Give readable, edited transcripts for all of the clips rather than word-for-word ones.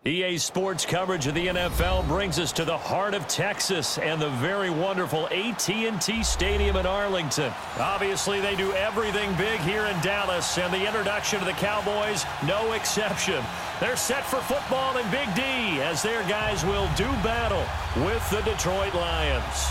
EA Sports coverage of the NFL brings us to the heart of Texas and the very wonderful AT&T Stadium in Arlington. Obviously, they do everything big here in Dallas, and the introduction of the Cowboys, no exception. They're set for football in Big D as their guys will do battle with the Detroit Lions.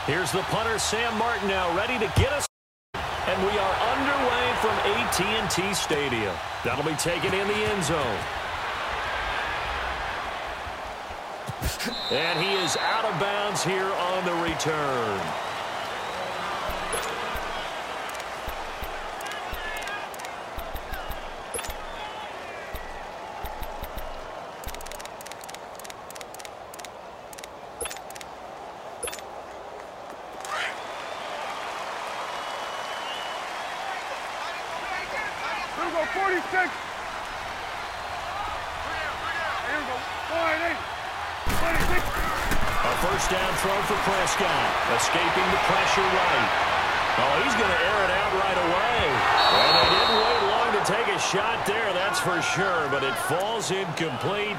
Here's the punter, Sam Martin, now ready to get us. And we are underway from AT&T Stadium. That'll be taken in the end zone. And he is out of bounds here on the return. First down throw for Prescott. Escaping the pressure right. Oh, he's going to air it out right away. Well, they didn't wait long to take a shot there, that's for sure. But it falls incomplete,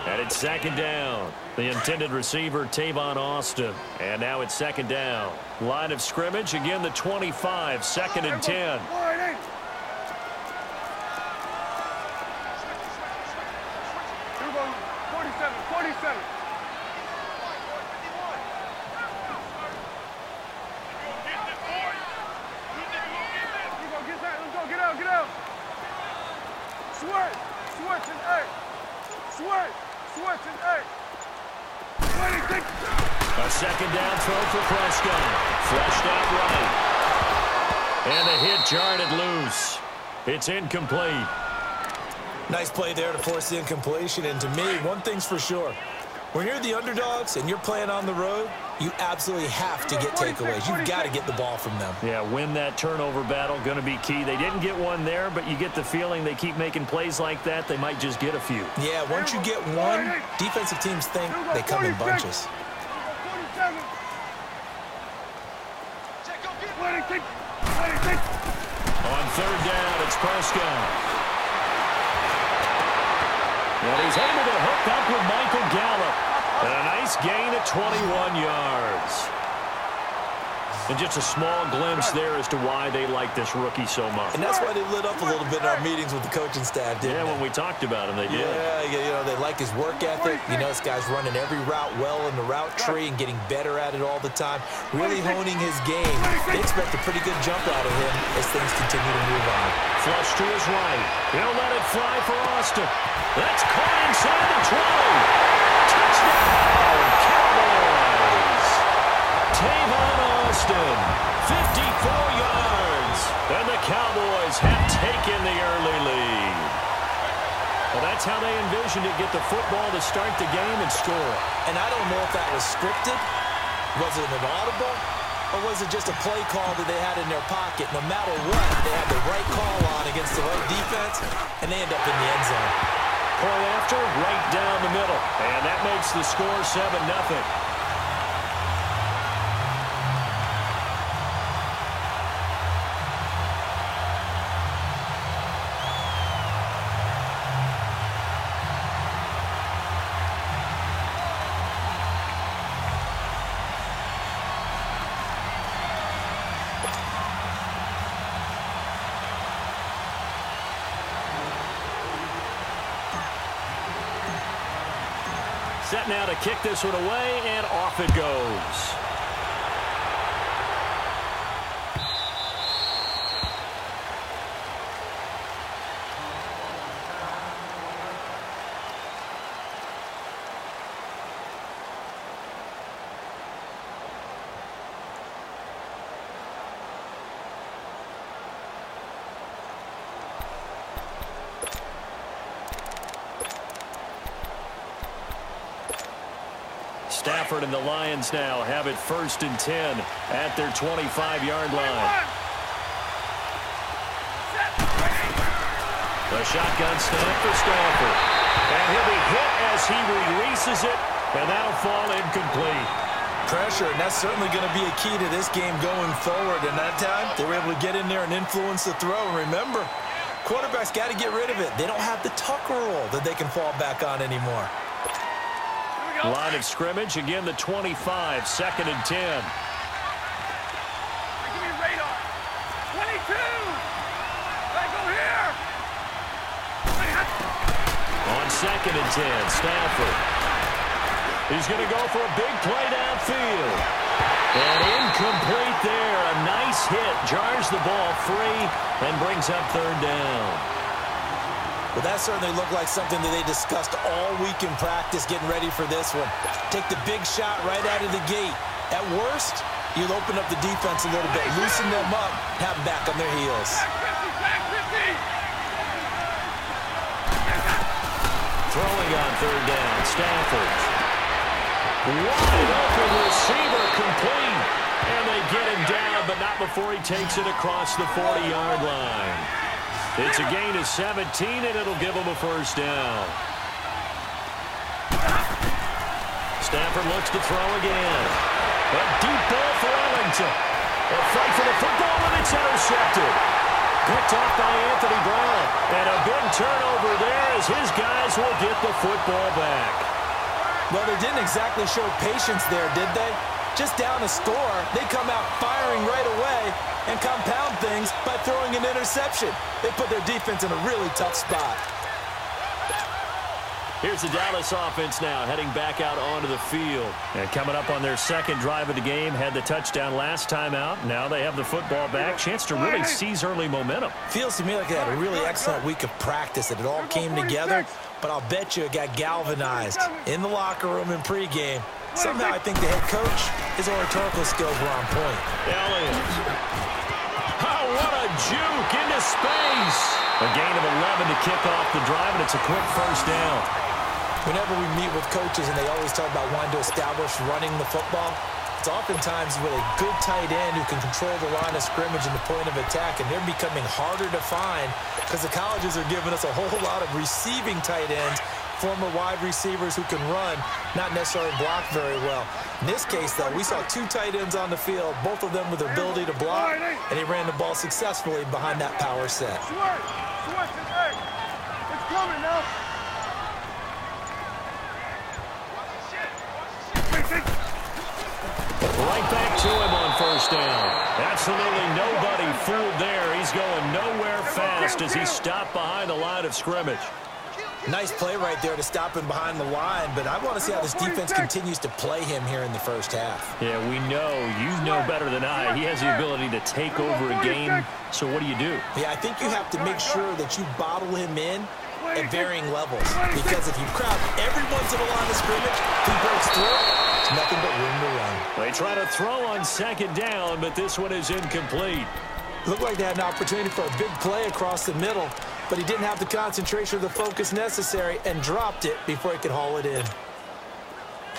and it's second down. The intended receiver, Tavon Austin. And now it's second down. Line of scrimmage, again the 25, second and 10. A second down throw for Prescott. Flushed out right. And the hit jarred it loose. It's incomplete. Nice play there to force the incompletion. And to me, one thing's for sure. When you're the underdogs and you're playing on the road, you absolutely have to get takeaways. You've got to get the ball from them. Yeah, win that turnover battle, going to be key. They didn't get one there, but you get the feeling they keep making plays like that, they might just get a few. Yeah, once you get one, defensive teams think they come in bunches. On third down, it's Prescott. And he's able to hook up with Michael Gallup. And a nice gain at 21 yards. And just a small glimpse there as to why they like this rookie so much. And that's why they lit up a little bit in our meetings with the coaching staff, didn't they? When we talked about him, they did. Yeah, you know, they like his work ethic. You know, this guy's running every route well in the route tree and getting better at it all the time, really honing his game. They expect a pretty good jump out of him as things continue to move on. Flush to his right. He'll let it fly for Austin. That's caught inside the 20. Touchdown, Cowboys. Tavon Austin, 54 yards. And the Cowboys have taken the early lead. Well, that's how they envisioned it, get the football to start the game and score. And I don't know if that was scripted. Was it an audible? Or was it just a play call that they had in their pocket? No matter what, they had the right call on against the right defense, and they end up in the end zone. Point after, right down the middle. And that makes the score 7-0. Set now to kick this one away, and off it goes. Stafford and the Lions now have it 1st and 10 at their 25-yard line. The shotgun snap for Stafford. And he'll be hit as he releases it, and that'll fall incomplete. Pressure, and that's certainly going to be a key to this game going forward. And that time, they were able to get in there and influence the throw. And remember, quarterbacks got to get rid of it. They don't have the Tucker roll that they can fall back on anymore. Line of scrimmage, again the 25, 2nd and 10. Give me radar. 22. Let go here. On 2nd and 10, Stafford. He's going to go for a big play downfield. And incomplete there. A nice hit. Jars the ball free and brings up 3rd down. Well, that certainly looked like something that they discussed all week in practice getting ready for this one. Take the big shot right out of the gate. At worst, you'll open up the defense a little bit, loosen them up, have them back on their heels. Throwing on 3rd down, Stafford. Wide open receiver complete. And they get him down, but not before he takes it across the 40-yard line. It's a gain of 17, and it'll give him a 1st down. Stafford looks to throw again. A deep ball for Ellington. A fight for the football, and it's intercepted. Picked off by Anthony Brown. And a big turnover there as his guys will get the football back. Well, they didn't exactly show patience there, did they? Just down a score, they come out firing right away and compound things by throwing an interception. They put their defense in a really tough spot. Here's the Dallas offense now heading back out onto the field. And coming up on their 2nd drive of the game, had the touchdown last time out. Now they have the football back. Chance to really seize early momentum. Feels to me like they had a really excellent week of practice, that it all came together. But I'll bet you it got galvanized in the locker room in pregame. Somehow I think the head coach, his oratorical skills were on point. Elliott. Oh, what a juke into space. A gain of 11 to kick off the drive, and it's a quick 1st down. Whenever we meet with coaches and they always talk about wanting to establish running the football, it's oftentimes with a good tight end who can control the line of scrimmage and the point of attack, and they're becoming harder to find because the colleges are giving us a whole lot of receiving tight ends, former wide receivers who can run, not necessarily block very well. In this case, though, we saw 2 tight ends on the field, both of them with the ability to block, and he ran the ball successfully behind that power set. It's coming now. Right back to him on 1st down. Absolutely nobody fooled there. He's going nowhere fast as he's stopped behind the line of scrimmage. Nice play right there to stop him behind the line, but I want to see how this defense continues to play him here in the 1st half. Yeah, we know. You know better than I. He has the ability to take over a game, so what do? Yeah, I think you have to make sure that you bottle him in at varying levels, because if you crowd every once in a line of scrimmage, he breaks through, it's nothing but room to run. They try to throw on 2nd down, but this one is incomplete. Looked like they had an opportunity for a big play across the middle, but he didn't have the concentration or the focus necessary and dropped it before he could haul it in.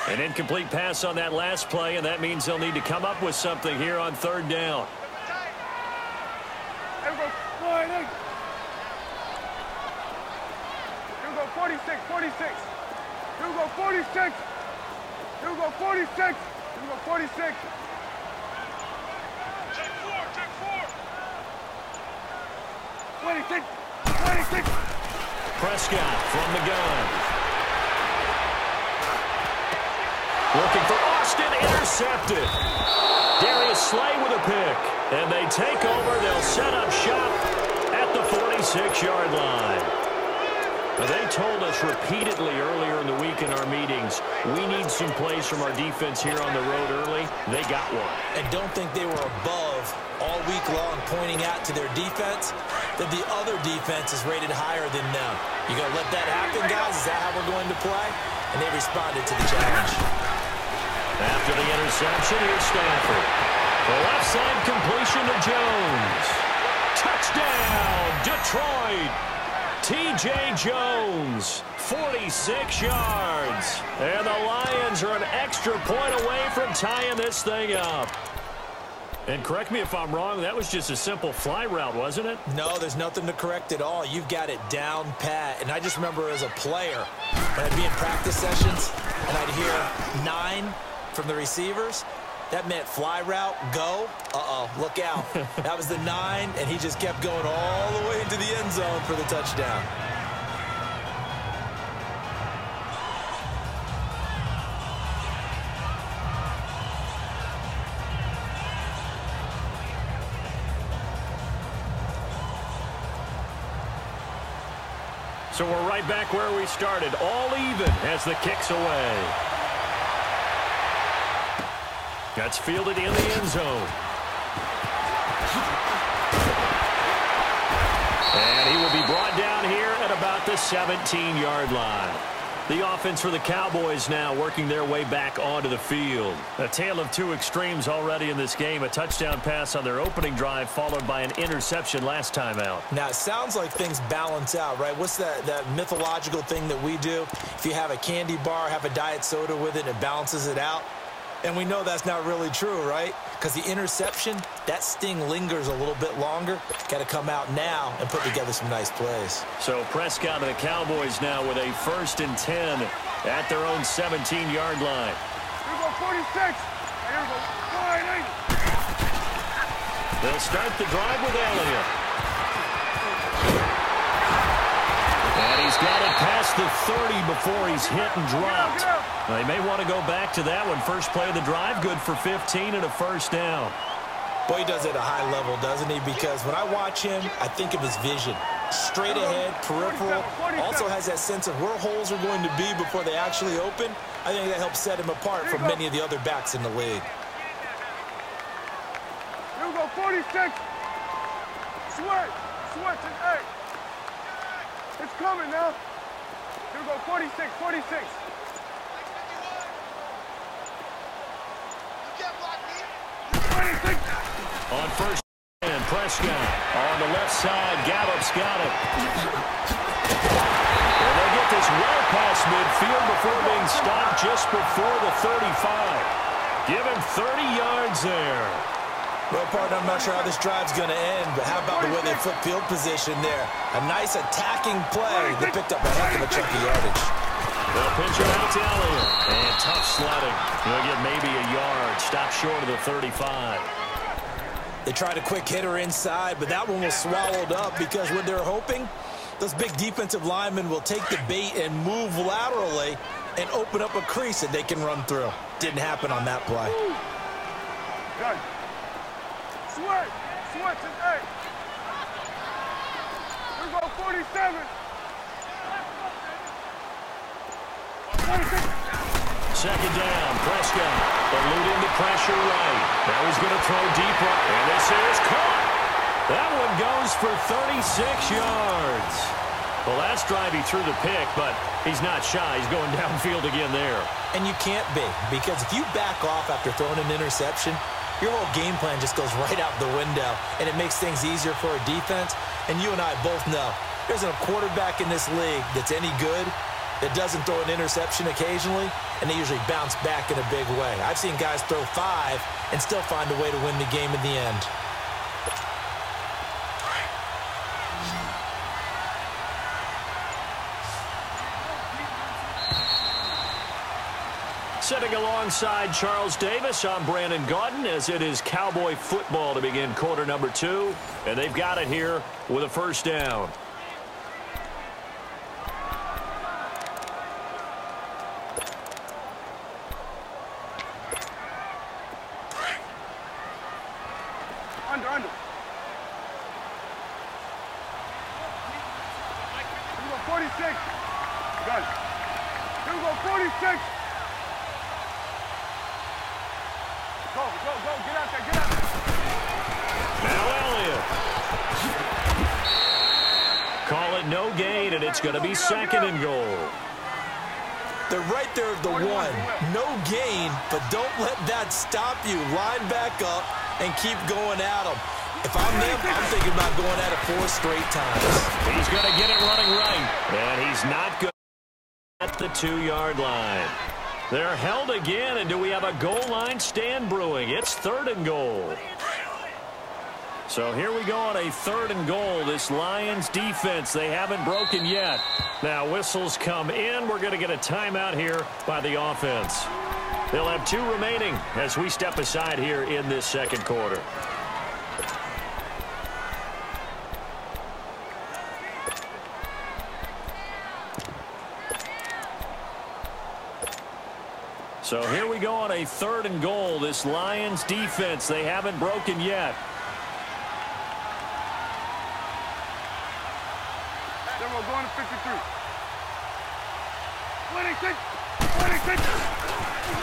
An incomplete pass on that last play, and that means they'll need to come up with something here on 3rd down. Here we go. 46, 46. Here we go, 46. Here we go, 46. Here we go, 46. Check 4. 26. 26. Prescott from the gun. Looking for Austin, intercepted. Darius Slay with a pick. And they take over. They'll set up shop at the 46-yard line. Now, they told us repeatedly earlier in the week in our meetings, we need some plays from our defense here on the road early. They got one. And don't think they were above all week long pointing out to their defense that the other defense is rated higher than them. You going to let that happen, guys? Is that how we're going to play? And they responded to the challenge. After the interception, here's Stafford. The left side completion to Jones. Touchdown, Detroit. T.J. Jones, 46 yards. And the Lions are an extra point away from tying this thing up. And correct me if I'm wrong, that was just a simple fly route, wasn't it? No, there's nothing to correct at all. You've got it down pat. And I just remember as a player, when I'd be in practice sessions and I'd hear 9 from the receivers, that meant fly route, go. Uh-oh, look out. That was the 9, and he just kept going all the way into the end zone for the touchdown. So we're right back where we started, all even as the kick's away. That's fielded in the end zone. And he will be brought down here at about the 17-yard line. The offense for the Cowboys now working their way back onto the field. A tale of two extremes already in this game. A touchdown pass on their opening drive followed by an interception last time out. Now, it sounds like things balance out, right? What's that mythological thing that we do? If you have a candy bar, have a diet soda with it, it balances it out. And we know that's not really true, right? Because the interception, that sting lingers a little bit longer. Got to come out now and put together some nice plays. So Prescott and the Cowboys now with a 1st and 10 at their own 17-yard line. Here we go, 46. Here we go, 48. They'll start the drive with Elliott. And he's got it past the 30 before he's hit and dropped. Now, they may want to go back to that one. First play of the drive, good for 15 and a 1st down. Boy, he does it at a high level, doesn't he? Because when I watch him, I think of his vision. Straight ahead, peripheral. Also has that sense of where holes are going to be before they actually open. I think that helps set him apart from many of the other backs in the league. Here we go, 46. Switch to 8. It's coming now. Here we go, 46, 46. On 1st and Prescott on the left side. Gallup's got it. And they get this well past midfield before being stopped just before the 35. Give him 30 yards there. Well, partner, I'm not sure how this drive's going to end, but how about the way they flip field position there? A nice attacking play that picked up a heck of a chunk of yardage. They'll pitch it out to Elliott. And tough sledding. He'll get maybe a yard. Stop short of the 35. They tried a quick hitter inside, but that one was swallowed up because what they're hoping, those big defensive linemen will take the bait and move laterally and open up a crease that they can run through. Didn't happen on that play. Good. Switch to 8. Here we go, 47. 46. Second down, Prescott eluding the pressure right. Now he's going to throw deep right, and this is caught. That one goes for 36 yards. Well, last drive he threw the pick, but he's not shy. He's going downfield again there. And you can't be, because if you back off after throwing an interception, your whole game plan just goes right out the window, and it makes things easier for a defense. And you and I both know there's a quarterback in this league that's any good that doesn't throw an interception occasionally, and they usually bounce back in a big way. I've seen guys throw 5 and still find a way to win the game in the end. Sitting alongside Charles Davis, I'm Brandon Gaudin, as it is Cowboy football to begin quarter number 2, and they've got it here with a 1st down. Under. Here we go, 46. Got it. Here we go, 46. Go, get out there. Now Elliott. Call it no gain, and it's going to be 2nd and goal. They're right there at the 1. No gain, but don't let that stop you. Line back up and keep going at them. If I'm them, I'm thinking about going at it 4 straight times. He's going to get it running right. And he's not good at the 2-yard line. They're held again, and do we have a goal line stand brewing? It's 3rd and goal. So here we go on a 3rd and goal. This Lions defense, they haven't broken yet. Now whistles come in. We're going to get a timeout here by the offense. They'll have 2 remaining as we step aside here in this 2nd quarter. So here we go on a 3rd and goal. This Lions defense, they haven't broken yet. Then we're going to 53. 26.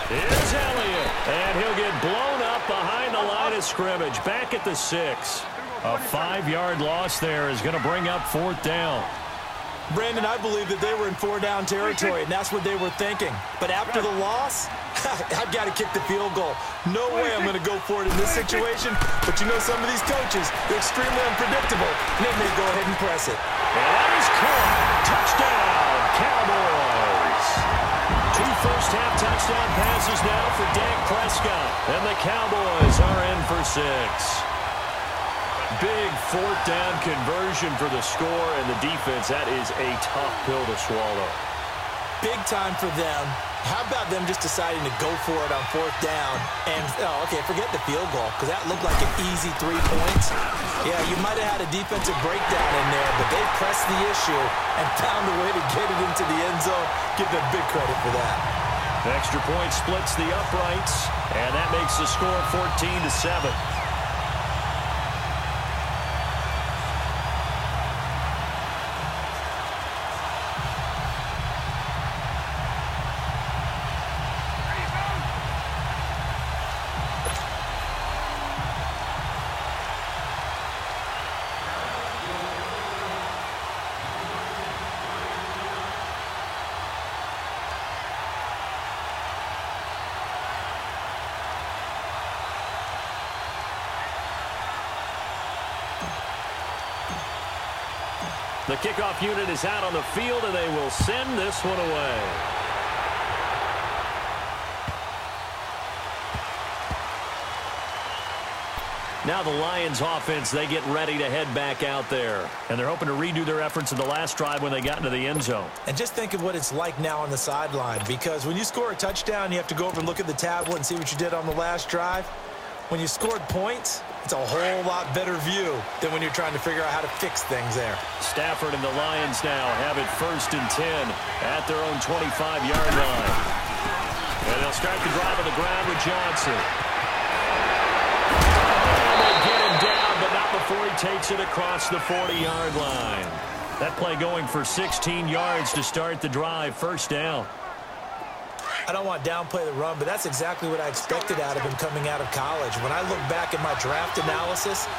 Here's Elliott, and he'll get blown up behind the line of scrimmage. Back at the 6. A 5-yard loss there is going to bring up 4th down. Brandon, I believe that they were in 4-down territory, and that's what they were thinking. But after the loss, I've got to kick the field goal. No way I'm going to go for it in this situation. But you know, some of these coaches, they're extremely unpredictable, and they may go ahead and press it. And that is caught. Touchdown, Cowboys. 2 first-half touchdown passes now for Dak Prescott. And the Cowboys are in for 6. Big 4th down conversion for the score, and the defense, that is a tough pill to swallow. Big time for them. How about them just deciding to go for it on 4th down? And, okay, forget the field goal, because that looked like an easy 3 points. Yeah, you might have had a defensive breakdown in there, but they pressed the issue and found a way to get it into the end zone. Give them big credit for that. Extra point splits the uprights, and that makes the score 14-7. The kickoff unit is out on the field, and they will send this one away. Now the Lions offense, they get ready to head back out there. And they're hoping to redo their efforts in the last drive when they got into the end zone. And just think of what it's like now on the sideline, because when you score a touchdown, you have to go over and look at the tablet and see what you did on the last drive. When you scored points, it's a whole lot better view than when you're trying to figure out how to fix things there. Stafford and the Lions now have it 1st and 10 at their own 25-yard line. And they'll start the drive on the ground with Johnson. And they get him down, but not before he takes it across the 40-yard line. That play going for 16 yards to start the drive. 1st down. I don't want to downplay the run, but that's exactly what I expected out of him coming out of college. When I look back at my draft analysis,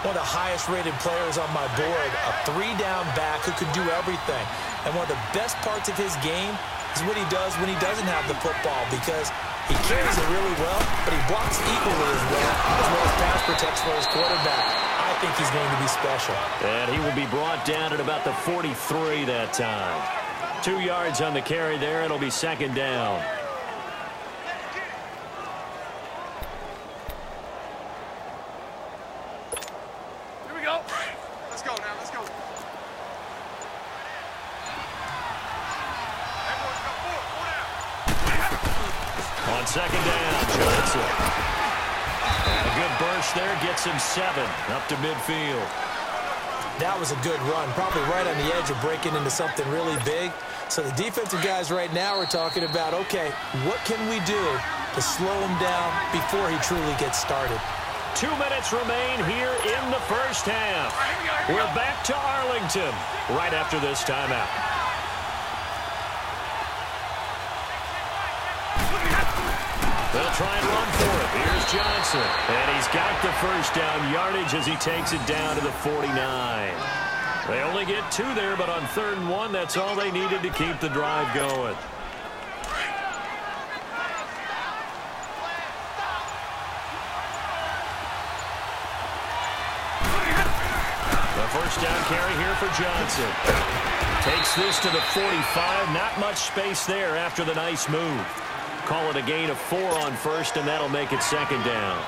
one of the highest-rated players on my board, a 3-down back who could do everything. And one of the best parts of his game is what he does when he doesn't have the football, because he carries it really well, but he blocks equally as well as pass protects for his quarterback. I think he's going to be special. And he will be brought down at about the 43 that time. 2 yards on the carry there. It'll be 2nd down. Here we go. Let's go now. Let's go. Everyone's got 4 down. On 2nd down, Johnson. And a good burst there gets him 7 up to midfield. That was a good run, probably right on the edge of breaking into something really big. So the defensive guys right now are talking about, okay, what can we do to slow him down before he truly gets started? 2 minutes remain here in the 1st half. We're back to Arlington right after this timeout. They'll try and run for it. Here's Johnson. And he's got the 1st down yardage as he takes it down to the 49. They only get 2 there, but on 3rd and 1, that's all they needed to keep the drive going. first down carry here for Johnson. Takes this to the 45. Not much space there after the nice move. Call it a gain of 4 on first, and that'll make it second down.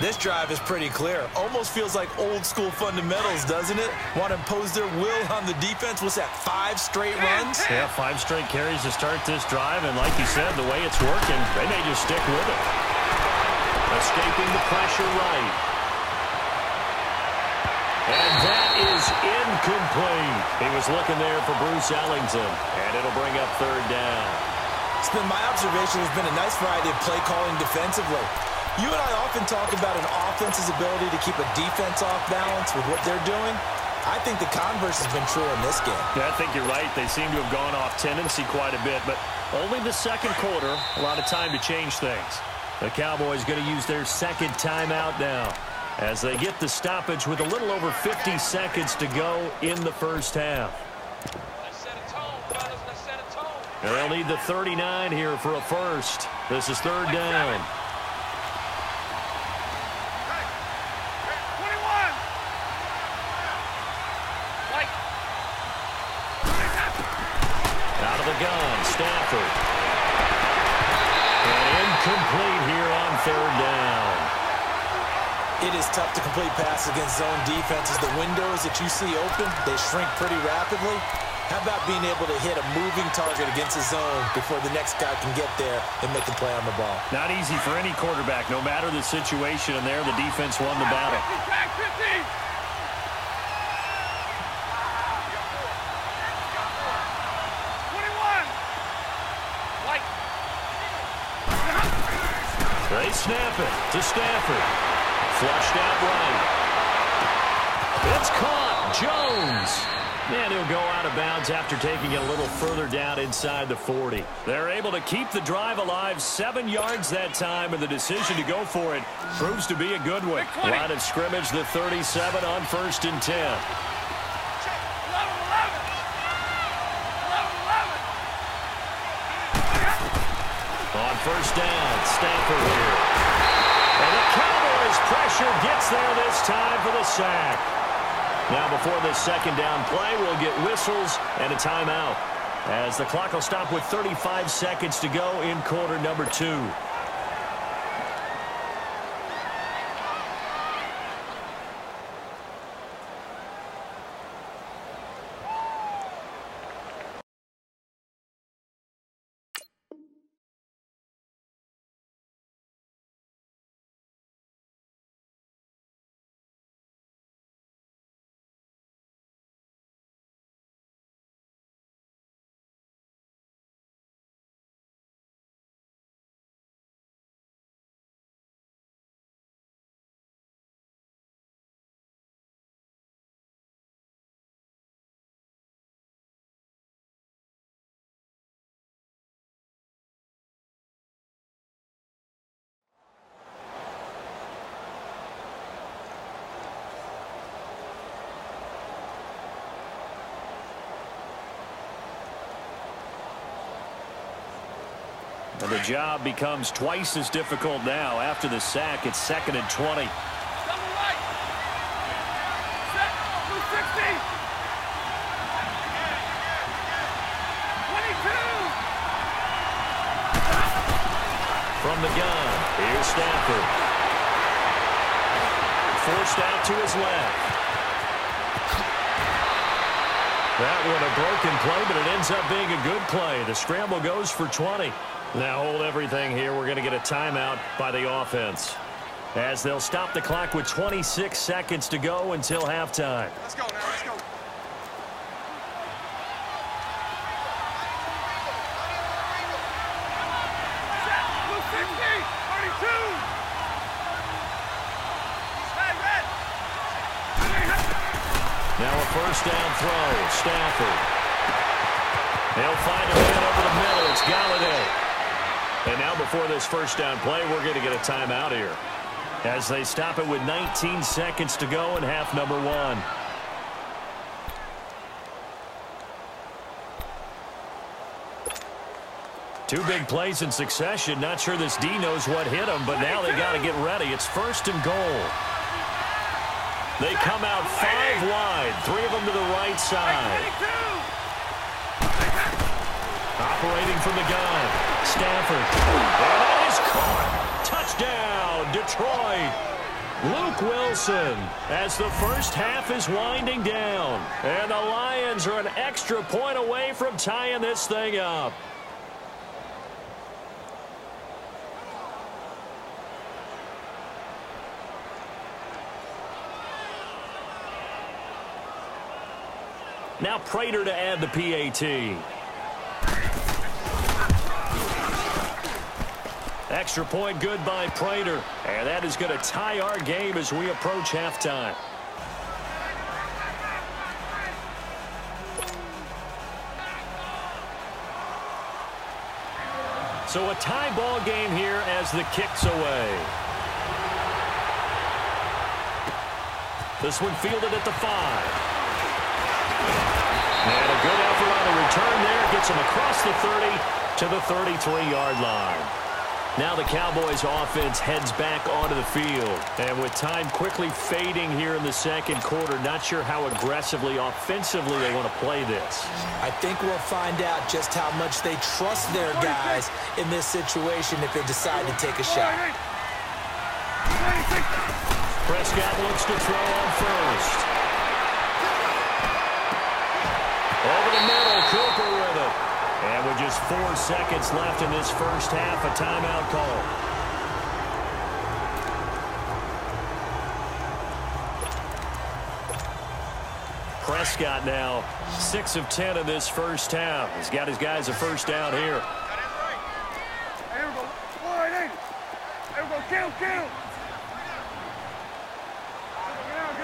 This drive is pretty clear. Almost feels like old-school fundamentals, doesn't it? Want to impose their will on the defense. What's that, 5 straight runs? Yeah, 5 straight carries to start this drive, and like you said, the way it's working, they may just stick with it. Escaping the pressure right. And that is incomplete. He was looking there for Bruce Ellington, and it'll bring up third down. It's been my observation there's been a nice variety of play calling defensively. You and I often talk about an offense's ability to keep a defense off balance with what they're doing. I think the converse has been true in this game. Yeah, I think you're right. They seem to have gone off tendency quite a bit, but only the second quarter, a lot of time to change things. The Cowboys going to use their second timeout now as they get the stoppage with a little over 50 seconds to go in the first half. And they'll need the 39 here for a first. This is third down. Out of the gun, Stafford. And incomplete here on third down. It is tough to complete passes against zone defenses. The windows that you see open, they shrink pretty rapidly. How about being able to hit a moving target against a zone before the next guy can get there and make a play on the ball? Not easy for any quarterback, no matter the situation, and there the defense won the battle. They snap it to Stafford. Flushed out right. It's caught. Jones. And he'll go out of bounds after taking it a little further down inside the 40. They're able to keep the drive alive 7 yards that time, and the decision to go for it proves to be a good one. Line of scrimmage, the 37 on 1st and 10. On first down, Stafford here. And the Cowboys pressure gets there this time for the sack. Now before this second down play, we'll get whistles and a timeout, as the clock will stop with 35 seconds to go in quarter number 2. And the job becomes twice as difficult now after the sack. It's 2nd and 20. From the gun, here's Stafford. Forced out to his left. That one a broken play, but it ends up being a good play. The scramble goes for 20. Now hold everything here. We're going to get a timeout by the offense, as they'll stop the clock with 26 seconds to go until halftime. Let's go now, let's go. Now a first down throw. Stafford. They'll find a man over the middle. It's Galladay. And now before this first down play, we're going to get a timeout here, as they stop it with 19 seconds to go in half number 1. Two big plays in succession. Not sure this D knows what hit him, but now they got to get ready. It's 1st and goal. They come out 5 wide, 3 of them to the right side. Operating from the gun, Stafford. And that is caught. Touchdown, Detroit. Luke Wilson, as the first half is winding down. And the Lions are an extra point away from tying this thing up. Now Prater to add the PAT. Extra point good by Prater. And that is going to tie our game as we approach halftime. So a tie ball game here as the kick's away. This one fielded at the 5. And a good effort on the return there. Gets him across the 30 to the 33-yard line. Now the Cowboys offense heads back onto the field. And with time quickly fading here in the second quarter, not sure how aggressively, offensively they want to play this. I think we'll find out just how much they trust their guys in this situation if they decide to take a shot. Prescott looks to throw on first. Over the middle, Cooper with it. And with just 4 seconds left in this first half, a timeout call. Prescott now 6 of 10 in this first half. He's got his guys a first down here. Here we go. All right, here we go. Kill. Get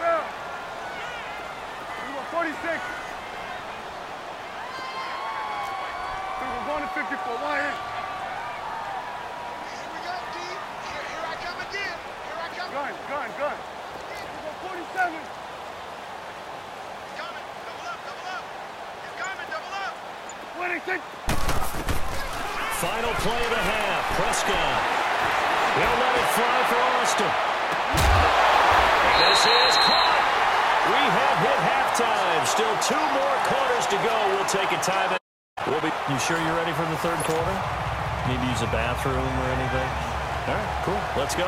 out. Here we go, 46. We're going to 54. Why? Here we go, D. Here I come again. Gun. Here we go, 47. Coming. Double up. He's coming. Double up. 26. Final play of the half. Prescott. He'll let it fly for Austin. And this is caught. We have hit halftime. Still 2 more quarters to go. We'll take a timeout. You sure you're ready for the third quarter? Need to use a bathroom or anything? All right, cool. Let's go.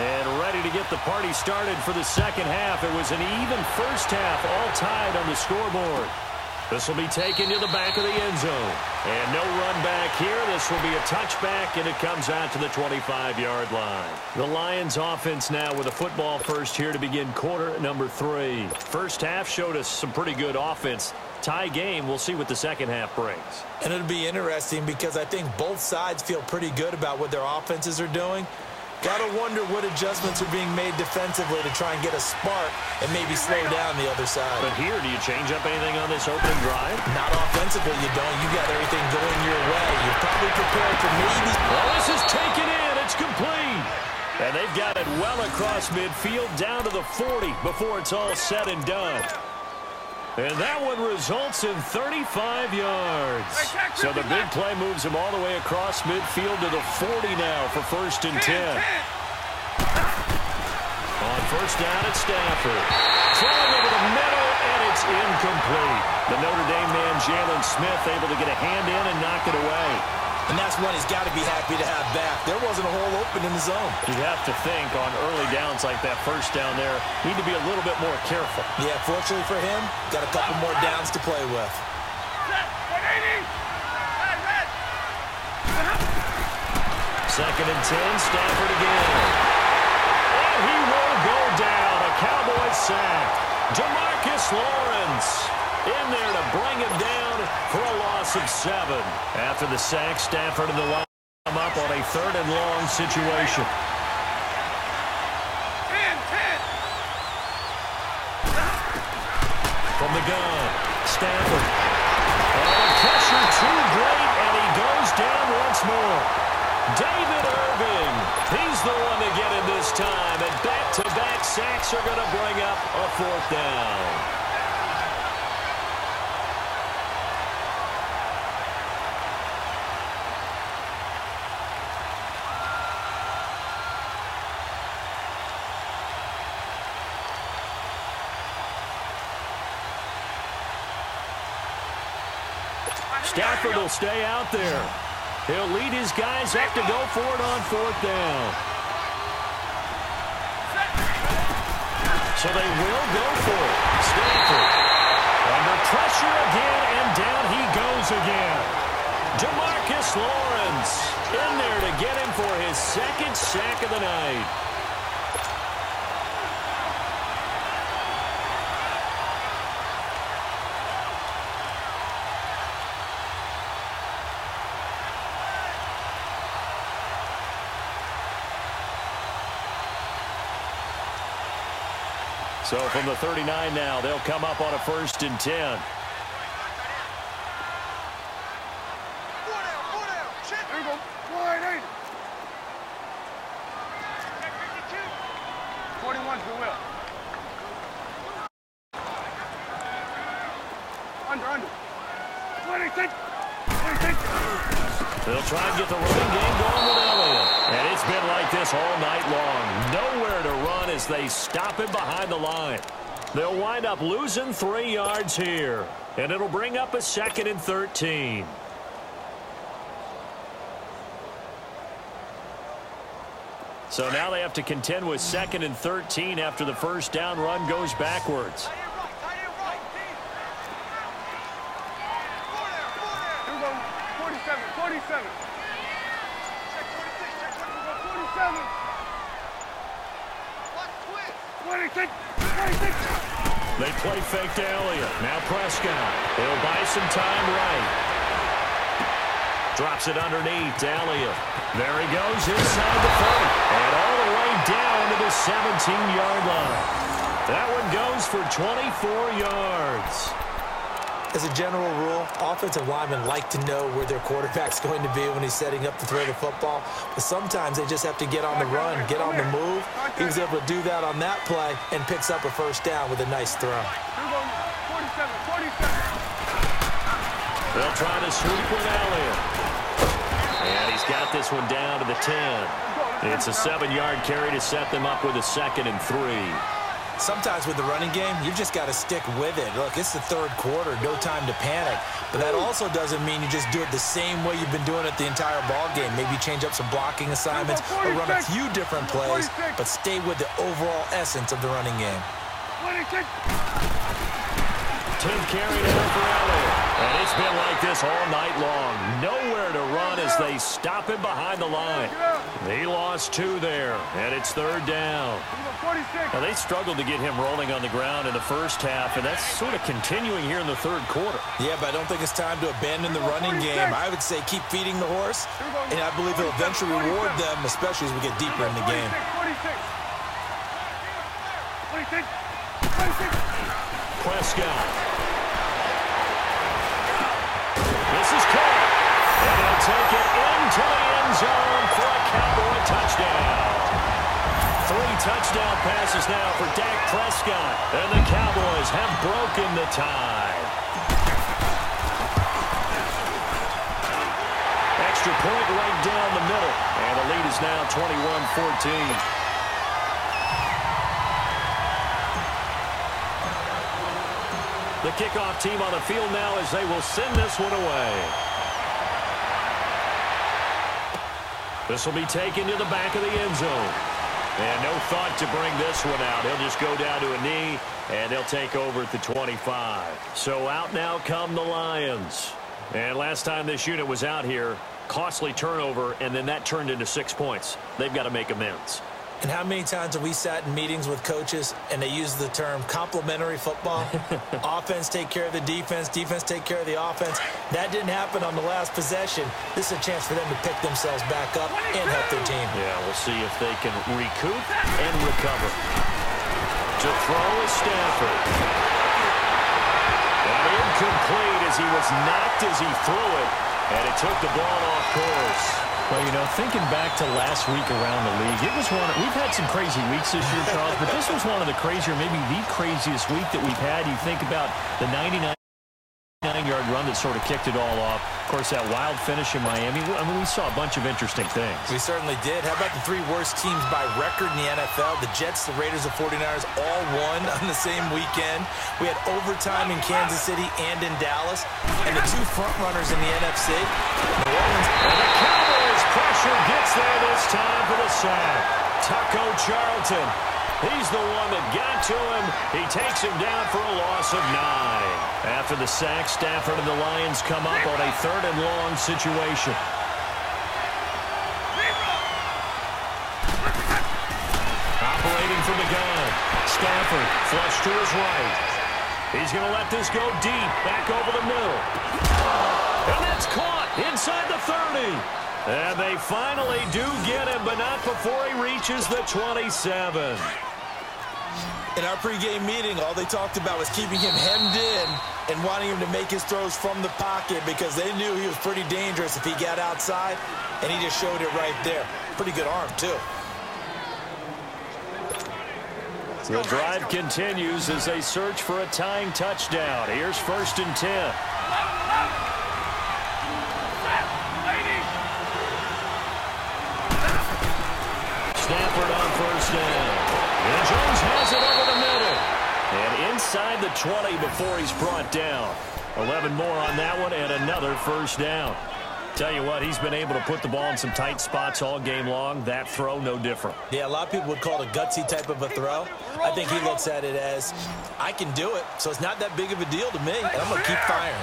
And ready to get the party started for the second half. It was an even first half, all tied on the scoreboard. This will be taken to the back of the end zone. And no run back here. This will be a touchback, and it comes out to the 25-yard line. The Lions offense now with a football first here to begin quarter number 3. First half showed us some pretty good offense. Tie game, we'll see what the second half brings. And it'll be interesting because I think both sides feel pretty good about what their offenses are doing. Got to wonder what adjustments are being made defensively to try and get a spark and maybe slow down the other side. But here, do you change up anything on this opening drive? Not offensively, you don't. You got everything going your way. You're probably prepared for maybe. Well, this is taken in. It's complete. And they've got it well across midfield down to the 40 before it's all said and done. And that one results in 35 yards. So the big play moves him all the way across midfield to the 40 now for 1st and 10. On first down at Stafford. Throwing over the middle, and it's incomplete. The Notre Dame man, Jalen Smith, able to get a hand in and knock it away. And that's one he's got to be happy to have back. There wasn't a hole open in the zone. You'd have to think on early downs like that first down there, need to be a little bit more careful. Yeah, fortunately for him, got a couple more downs to play with. Second and 10, Stafford again. And he will go down. A Cowboys sack. DeMarcus Lawrence in there to bring him down for a loss of 7. After the sack, Stafford and the line come up on a 3rd and long situation. 10. From the gun, Stafford. And the pressure too great, and he goes down once more. David Irving, he's the one to get in this time, and back-to-back sacks are going to bring up a 4th down. Stafford will stay out there. He'll lead his guys up to go for it on 4th down. So they will go for it. Stafford under pressure again, and down he goes again. DeMarcus Lawrence in there to get him for his 2nd sack of the night. So from the 39 now, they'll come up on a 1st and 10. 4 down. Check. There you go. Wide 80. 41's the will. Under. 26. 26. They'll try and get the running game going with Elliott. And it's been like this all night long. Nowhere to run as they stop him behind the line. They'll wind up losing 3 yards here. And it'll bring up a 2nd and 13. So now they have to contend with 2nd and 13 after the 1st down run goes backwards. Tight end right. 4 down. Here we go. 47. 47. Check 26. Check 26. 47. Watch twist. 26. 26. They play fake to Elliott. Now Prescott. He'll buy some time right. Drops it underneath to Elliott. There he goes inside the 30. And all the way down to the 17-yard line. That one goes for 24 yards. As a general rule, offensive linemen like to know where their quarterback's going to be when he's setting up to throw the football. But sometimes they just have to get on the run, get on the move. He was able to do that on that play and picks up a 1st down with a nice throw. Here we go. 47. 47. They'll try to sweep with Elliott. And he's got this one down to the 10. It's a 7-yard carry to set them up with a 2nd and 3. Sometimes with the running game, you've just got to stick with it. Look, it's the 3rd quarter, no time to panic. But that also doesn't mean you just do it the same way you've been doing it the entire ball game. Maybe change up some blocking assignments or run a few different plays, but stay with the overall essence of the running game. 26. 10th carry down for Elliott. And it's been like this all night long. Nowhere to run as they stop him behind the line. He lost 2 there, and it's 3rd down. 46. Now, they struggled to get him rolling on the ground in the 1st half, and that's sort of continuing here in the 3rd quarter. Yeah, but I don't think it's time to abandon the running game. I would say keep feeding the horse, and I believe he'll eventually reward them, especially as we get deeper in the game. 46. 26. Prescott. This is caught. And he'll take it into the end zone for a Cowboy touchdown. 3 touchdown passes now for Dak Prescott. And the Cowboys have broken the tie. Extra point right down the middle. And the lead is now 21-14. The kickoff team on the field now as they will send this one away. This will be taken to the back of the end zone. And no thought to bring this one out. He'll just go down to a knee, and they'll take over at the 25. So out now come the Lions. And last time this unit was out here, costly turnover, and then that turned into 6 points. They've got to make amends. And how many times have we sat in meetings with coaches and they use the term complementary football? Offense take care of the defense, defense take care of the offense. That didn't happen on the last possession. This is a chance for them to pick themselves back up and help their team. Yeah, we'll see if they can recoup and recover. To throw is Stafford. And incomplete as he was knocked as he threw it, and it took the ball off course. Well, you know, thinking back to last week around the league, it was we've had some crazy weeks this year, Charles, but this was one of the crazier, maybe the craziest week that we've had. You think about the 99 9-yard run that sort of kicked it all off. Of course, that wild finish in Miami. I mean, we saw a bunch of interesting things. We certainly did. How about the three worst teams by record in the NFL? The Jets, the Raiders, the 49ers all won on the same weekend. We had overtime in Kansas City and in Dallas. And the two front runners in the NFC, New Orleans. And the Cowboys pressure gets there this time for the sack. Taco Charlton. He's the one that got to him. He takes him down for a loss of 9. After the sack, Stafford and the Lions come up on a 3rd and long situation. Operating from the gun. Stafford flush to his right. He's going to let this go deep, back over the middle. And that's caught inside the 30. And they finally do get him, but not before he reaches the 27. In our pregame meeting, all they talked about was keeping him hemmed in and wanting him to make his throws from the pocket because they knew he was pretty dangerous if he got outside, and he just showed it right there. Pretty good arm, too. The drive continues as they search for a tying touchdown. Here's 1st and 10. Stafford on 1st down. And Jones has it over the middle. And inside the 20 before he's brought down. 11 more on that one and another 1st down. Tell you what, he's been able to put the ball in some tight spots all game long. That throw, no different. Yeah, a lot of people would call it a gutsy type of a throw. I think he looks at it as, I can do it, so it's not that big of a deal to me, and I'm going to keep firing.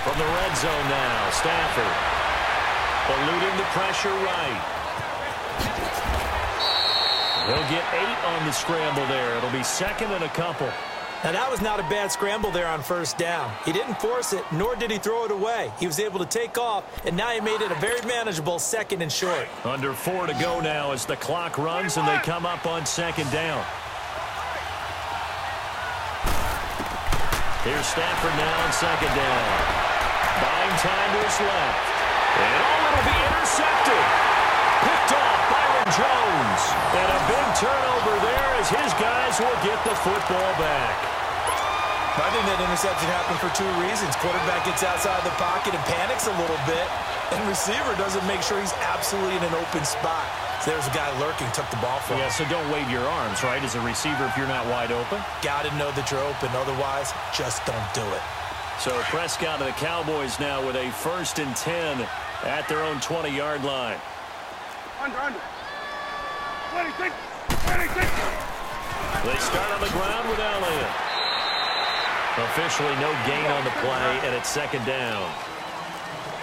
From the red zone now, Stafford. Eluding the pressure right. He'll get 8 on the scramble there. It'll be 2nd and a couple. Now, that was not a bad scramble there on 1st down. He didn't force it, nor did he throw it away. He was able to take off, and now he made it a very manageable 2nd and short. Under 4 to go now as the clock runs and they come up on 2nd down. Here's Stafford now on 2nd down. Buying time to his left. And it'll be intercepted. Picked off Byron Jones. And a big turnover there as his guys will get the football back. I think that interception happened for 2 reasons. Quarterback gets outside the pocket and panics a little bit, and receiver doesn't make sure he's absolutely in an open spot. So there's a guy lurking, took the ball from him. Yeah, so don't wave your arms, right, as a receiver if you're not wide open. Got to know that you're open. Otherwise, just don't do it. So Prescott and the Cowboys now with a 1st and 10 at their own 20-yard line. Under. 26. 26. They start on the ground with Elliott. Officially no gain on the play, and it's 2nd down.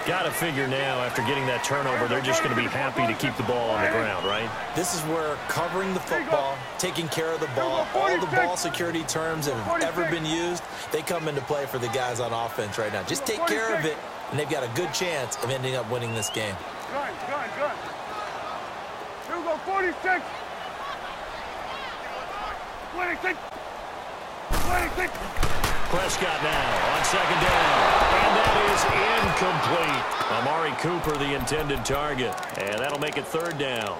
Got to figure now, after getting that turnover, they're just going to be happy to keep the ball on the ground, right? This is where covering the football, taking care of the ball, all the ball security terms that have ever been used, they come into play for the guys on offense right now. Just take care of it, and they've got a good chance of ending up winning this game. Gun. Here we go, 46. 26. 26. Prescott now on 2nd down. And that is incomplete. Amari Cooper, the intended target. And that'll make it 3rd down.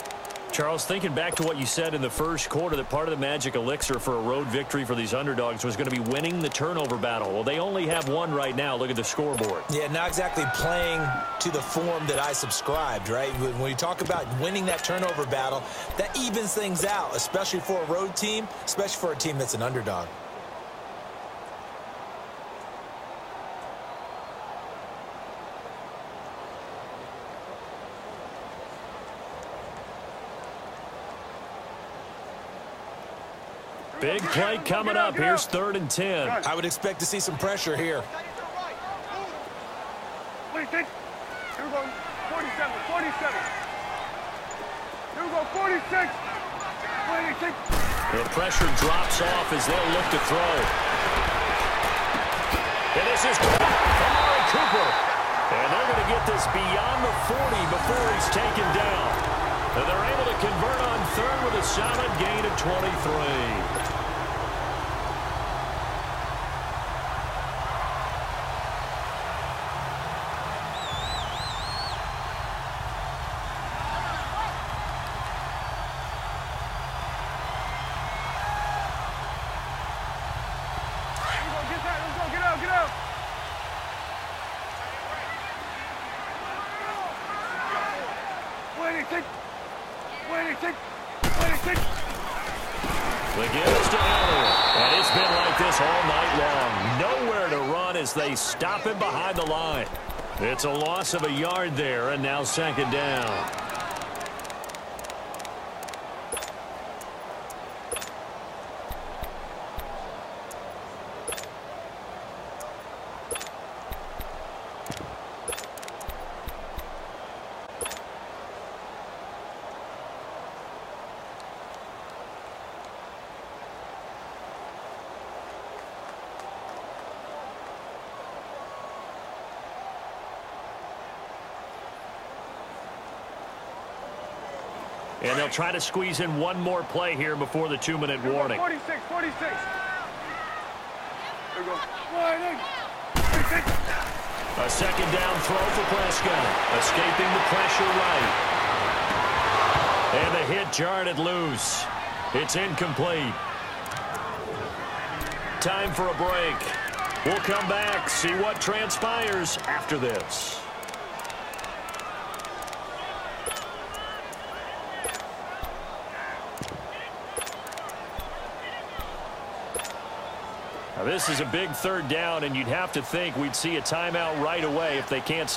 Charles, thinking back to what you said in the first quarter, that part of the magic elixir for a road victory for these underdogs was going to be winning the turnover battle. Well, they only have one right now. Look at the scoreboard. Yeah, not exactly playing to the form that I subscribed, right? When we talk about winning that turnover battle, that evens things out, especially for a road team, especially for a team that's an underdog. Big play coming up. Here's 3rd and 10. I would expect to see some pressure here. 26. Here we go, 47. 47. Here we go, 46. 26. The pressure drops off as they'll look to throw. And this is Amari Cooper. And they're going to get this beyond the 40 before he's taken down. And they're able to convert on 3rd with a solid gain of 23. 26, 26. The give is to Elliott. And it's been like this all night long. Nowhere to run as they stop him behind the line. It's a loss of a yard there, and now second down. And they'll try to squeeze in one more play here before the 2-minute warning. 46, 46. There we go. 46. A second down throw for Prescott. Escaping the pressure right. And the hit jarred it loose. It's incomplete. Time for a break. We'll come back, see what transpires after this. Now, this is a big third down, and you'd have to think we'd see a timeout right away if they can't stop.